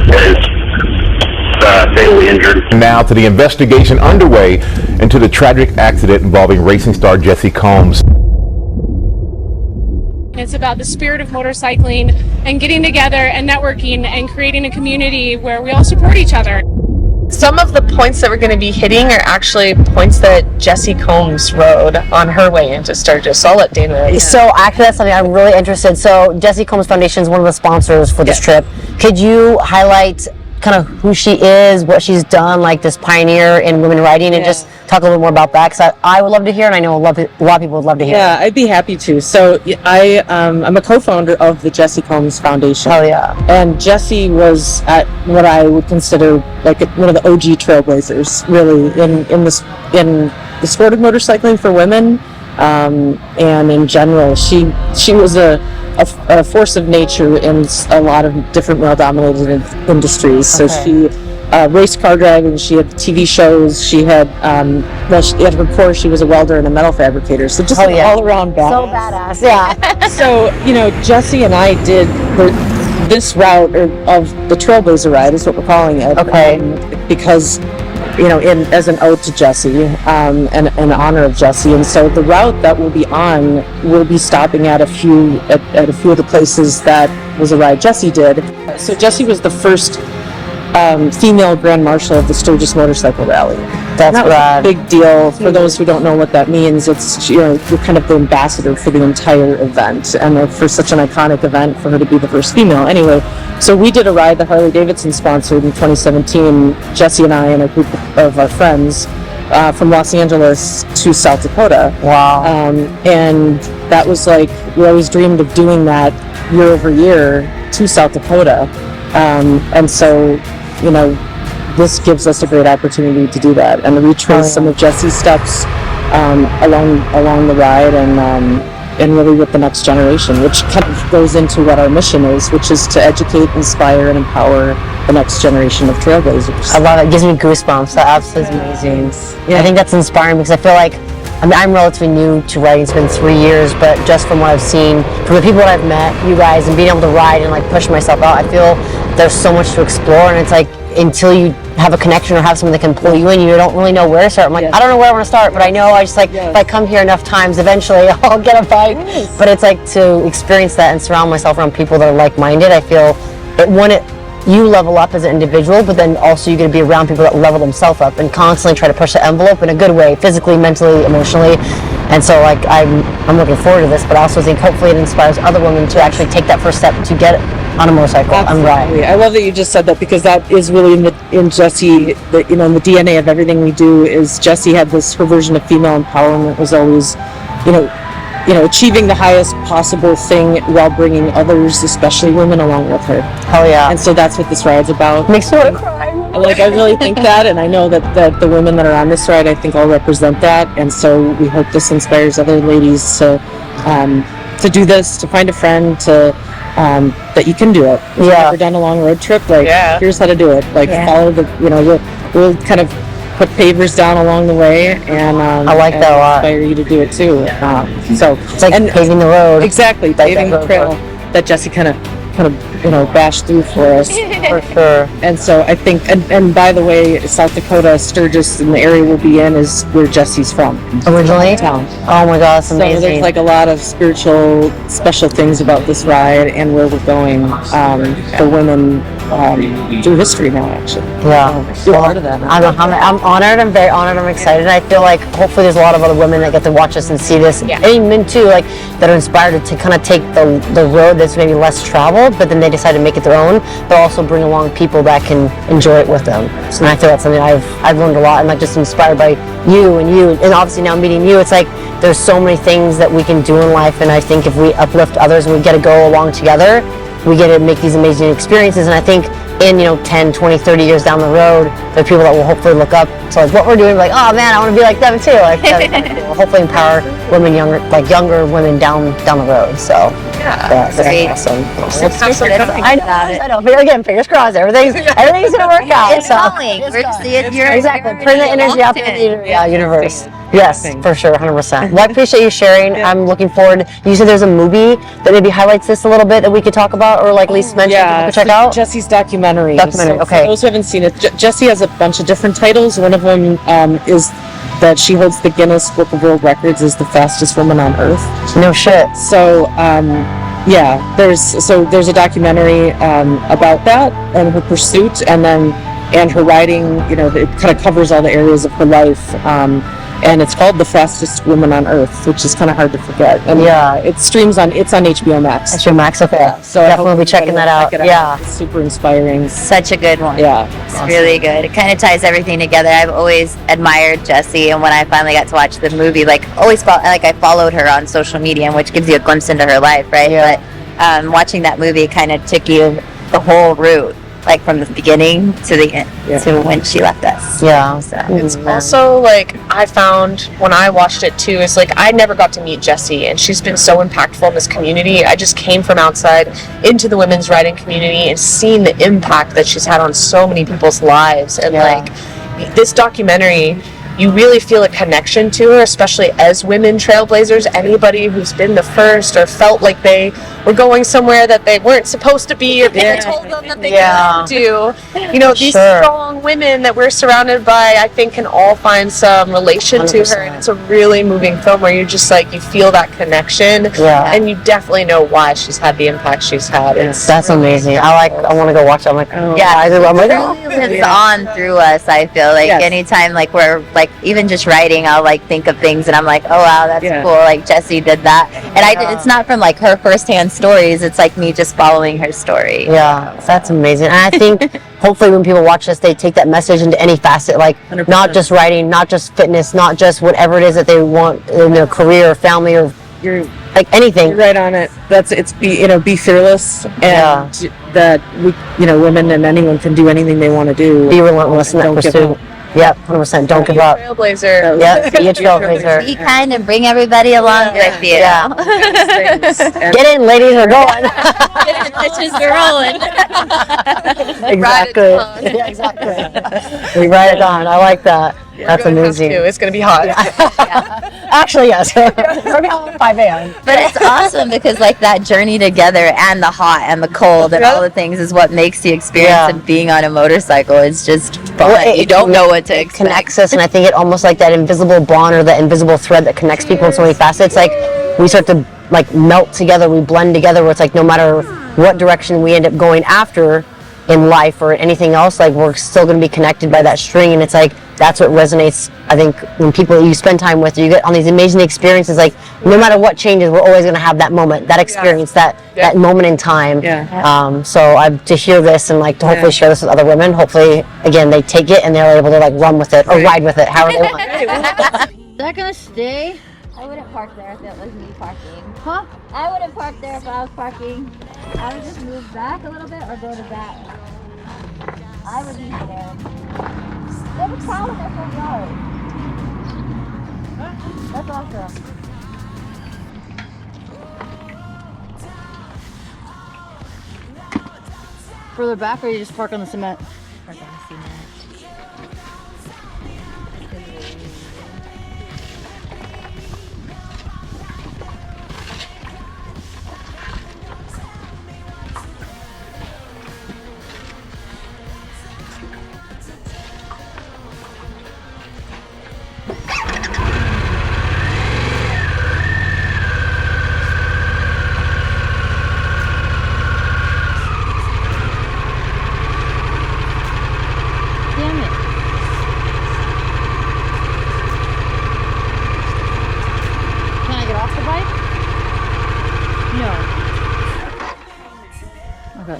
that is fatally injured. Now to the investigation underway into the tragic accident involving racing star Jessi Combs. It's about the spirit of motorcycling and getting together and networking and creating a community where we all support each other. Some of the points that we're going to be hitting are actually points that Jessi Combs rode on her way into Sturgis. So I'll let Dana. Yeah. So actually that's something I'm really interested. So Jessi Combs Foundation is one of the sponsors for this trip. Could you highlight kind of who she is, what she's done, like this pioneer in women riding, and just talk a little bit more about that? Because I would love to hear, and I know a lot of people would love to hear. Yeah, I'd be happy to. So I'm a co-founder of the Jessi Combs Foundation. Oh yeah. And Jessi was at what I would consider like one of the OG trailblazers, really, in the sport of motorcycling for women, and in general, she was a force of nature in a lot of different male-dominated industries. So she raced car driving, she had TV shows, she had at her core she was a welder and a metal fabricator, so just all around badass. So badass, yeah. So Jessi and I did this route of the Trailblazer ride is what we're calling it. Okay. Because as an ode to Jessi, and in honor of Jessi, and so the route that we'll be on, we'll be stopping at a few of the places that was a ride Jessi did. So Jessi was the first female Grand Marshal of the Sturgis Motorcycle Rally. That's a big deal. For those who don't know what that means, it's you're kind of the ambassador for the entire event, and for such an iconic event, for her to be the first female. Anyway, so we did a ride that Harley Davidson sponsored in 2017. Jessi and I and a group of our friends from Los Angeles to South Dakota. Wow. And that was like, we always dreamed of doing that year over year to South Dakota, and so this gives us a great opportunity to do that and to retrace some of Jessi's steps along the ride, and really with the next generation, which kind of goes into what our mission is, which is to educate, inspire, and empower the next generation of trailblazers. I love it. It gives me goosebumps. That absolutely is amazing. Yeah. I think that's inspiring because I feel like I'm relatively new to riding. It's been 3 years, but just from what I've seen, from the people that I've met, you guys, and being able to ride and like push myself out, I feel there's so much to explore, and it's like until you have a connection or have someone that can pull you in, you don't really know where to start. I'm like, I don't know where I want to start, but I know I just if I come here enough times, eventually I'll get a bike. But it's like to experience that and surround myself around people that are like-minded. I feel you level up as an individual, but then also you're going to be around people that level themselves up and constantly try to push the envelope in a good way, physically, mentally, emotionally. And so I'm looking forward to this, but I also think hopefully it inspires other women to actually take that first step to get on a motorcycle and ride. I love that you just said that, because that is really in Jessi, in the DNA of everything we do. Is Jessi had her version of female empowerment was always, achieving the highest possible thing while bringing others, especially women, along with her. Hell yeah. And so that's what this ride's about. Makes me want to cry. I really think that, and I know that the women that are on this ride, I think, all represent that, and so we hope this inspires other ladies to do this, to find a friend, that you can do it. If you've never done a long road trip, here's how to do it. Follow we'll kind of put pavers down along the way, and I like that a lot. Inspire you to do it too. So it's like paving the road. Exactly, paving the trail that Jessi kind of bashed through for us. For sure. And so I think, and by the way, South Dakota, Sturgis, and the area we'll be in is where Jessi's from. Originally? Town. Oh my God, that's amazing. So there's a lot of special things about this ride and where we're going for women through history now, actually. Yeah. You're part of that now. I'm honored. I'm very honored. I'm excited. I feel like hopefully there's a lot of other women that get to watch us and see this. Yeah. And men too, that are inspired to kind of take the road that's maybe less traveled, but then they decide to make it their own, but also bring along people that can enjoy it with them. So I feel that's something I've learned a lot, and just inspired by you, and obviously now meeting you, it's like there's so many things that we can do in life, and I think if we uplift others and we get to go along together, we get to make these amazing experiences. And I think in 10, 20, 30 years down the road, there are people that will hopefully look up to what we're doing, oh man, I want to be like them too. Hopefully empower women, younger women down the road. So that's awesome. I know. Again, fingers crossed. Everything's gonna work out. It's going. We're seeing your exactly. Bring the energy out to the universe. Yes, thing. for sure, 100%. Well, I appreciate you sharing. I'm looking forward. You said there's a movie that maybe highlights this a little bit that we could talk about, or like at least mention people could check out. Jessi's documentary. Documentary, So okay. For those who haven't seen it, Jessi has a bunch of different titles. One of them is that she holds the Guinness Book of World Records as the fastest woman on Earth. No shit. So there's a documentary about that and her pursuit, and her writing. It kind of covers all the areas of her life. And it's called The Fastest Woman on Earth, which is kind of hard to forget. And it's on HBO Max. HBO Max, okay. So I definitely hope be checking that out. everybody will check it out. It's super inspiring. Such a good one. Yeah. It's really good. It kind of ties everything together. I've always admired Jessi, and when I finally got to watch the movie, I followed her on social media, which gives you a glimpse into her life, right? Yeah. But watching that movie kind of took you the whole route, like from the beginning to the end, to when she left us. Yeah. So, It's also I found when I watched it too, is I never got to meet Jessi, and she's been so impactful in this community. I just came from outside into the women's riding community and seen the impact that she's had on so many people's lives. And this documentary, you really feel a connection to her, especially as women trailblazers. Anybody who's been the first or felt like they were going somewhere that they weren't supposed to be, or people told them that they couldn't do. These strong women that we're surrounded by, I think, can all find some relation 100%. to her. And it's a really moving film where you're just you feel that connection, and you definitely know why she's had the impact she's had. That's amazing. I want to go watch it. I'm like, it oh. lives on through us. I feel anytime we're even just writing, I'll think of things and I'm like, oh wow, that's cool. Jessi did that, and it's not from her firsthand stories. It's me just following her story. Yeah, that's amazing. And I think hopefully when people watch this, they take that message into any facet, 100%. not just writing, not just fitness, not just whatever it is that they want in their career or family or anything. You're right on it. Be fearless, and that women and anyone can do anything they want to do. Be relentless in that Don't give pursuit. up. Yep, 100%. Don't give up. Trailblazer. Yep, be a trailblazer. Be kind and bring everybody along with you. Yeah. Get in, ladies, we're going. Bitches are rolling. Exactly. Yeah, exactly. We ride it on. I like that. That's amazing. It's going to be hot. Actually, yes. We're going to 5 a.m. But it's awesome because that journey together and the hot and the cold and all the things is what makes the experience of being on a motorcycle. It's just fun. Well, you don't know what to It expect. connects us, and I think it almost like that invisible bond or that invisible thread that connects people in so many facets. We start to melt together, we blend together, where it's no matter what direction we end up going after in life or anything else, we're still going to be connected by that string. And it's that's what resonates, I think, when people you spend time with, or you get on these amazing experiences. No matter what changes, we're always going to have that moment, that experience, that moment in time. So to hear this and to hopefully share this with other women, hopefully again they take it and they're able to run with it or ride with it however they want. Is that gonna stay? I wouldn't park there if it was me parking. Huh? I wouldn't park there if I was parking. I would just move back a little bit or go to that. I would leave it there. They have a cow in their front yard. That's awesome. Further back, or you just park on the cement? Park on the cement. Damn it. Can I get off the bike? No. Okay.